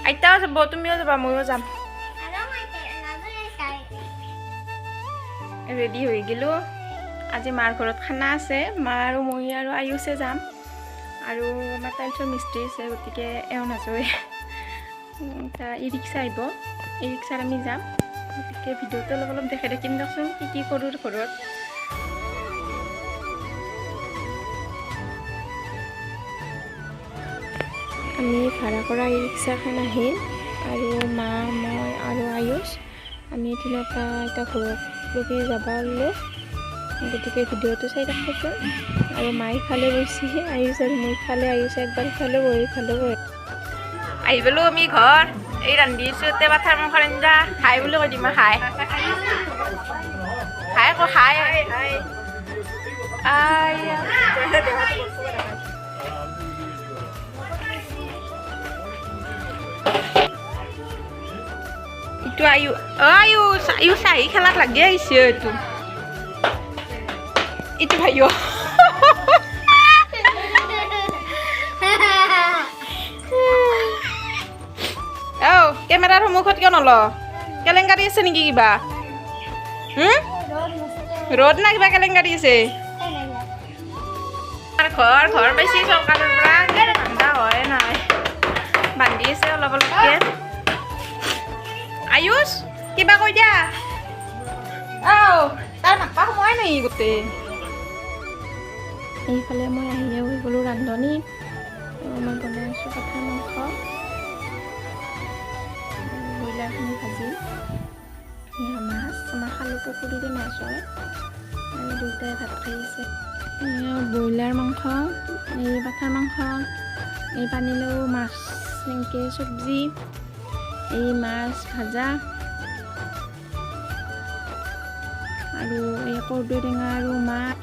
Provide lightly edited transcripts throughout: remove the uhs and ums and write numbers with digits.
আইতাও যাব, তুমিও যাবা, ময়ো যাম। ৰেডি হৈ গ'লোঁ। আজি মাৰ ঘৰত খানা আছে, মা আৰু মই আৰু আয়ুষে যাম। আৰু আমাৰ টাইলছৰ মিস্ত্ৰী আছে, গতিকে এওঁ নাযায়। ই ৰিক্সা আহিব, এই ৰিক্সাত আমি যাম। গতিকে ভিডিঅ'টো অলপ অলপ দেখাই থাকিম দিয়কচোন, কি কৰোঁ ঘৰত। আমি ভাড়া কৰা ই ৰিক্সাখন আহিল আৰু মা, মই আৰু আয়ুষ আমি তিনিওটা এতিয়া ঘৰলৈকে যাব ওলালোঁ। গতিকে ভিডিঅ'টো চাই থাকোঁচোন। আৰু মায়ে ইফালে বহিছে, আয়ুষ আৰু মই ইফালে, আয়ুষ একবাৰ ইফালে বহি ইফালে বহি। আহি পালোঁ আমি ঘৰ, এই ৰান্ধিছোঁ এতিয়া পাঠাৰ মাংসৰ আঞ্জা। খাই বুলি কৈ দিম, খাই খাই আকৌ খাই ইটো আয়ুষ আহি খেলাত লাগি আহিছে। এইটো ভাইও কেমেৰাৰ সন্মুখত কিয় নল? কেলেংকাৰী আছে নেকি কিবা? ৰ'দ না কিবা কেলেংকাৰী আছে? ঘৰ পাইছি চৰকাৰৰ পৰা, ঠাণ্ডা হয় নাই, বান্ধি আছে অলপ অলপকে। আয়ুষ কিবা কৈ দিয়া। তাৰ মাপা সময় নাই গোটেই। এইফালে মই আহিয়ে হৈ গ'লোঁ ৰান্ধনি। মই বনাই আছোঁ পাঠাৰ মাংস, ব্ৰইলাৰখিনি ভাজি, মাছ, আমাৰ খালু পুখুৰীৰে মাছ হয়। আৰু দুয়োটাই ভাত খাই আছে। ব্ৰইলাৰ মাংস, এই পাঠাৰ মাংস, এই পানীলাও মাছ এনেকৈ চব্জি, এই মাছ ভাজা, আৰু এই কৰ্দৈ টেঙা আৰু মাছ।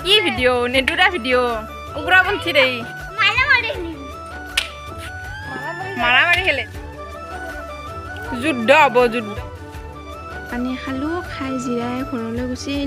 কি ভিডিঅ' নেদুৰা ভিডিঅ' উগ্ৰপন্থী দেই, মাৰামাৰি খেলে, যুদ্ধ হ'ব যুদ্ধ। পানী খালোঁ, খাই জিৰাই ঘৰলৈ গুচি আহিলোঁ।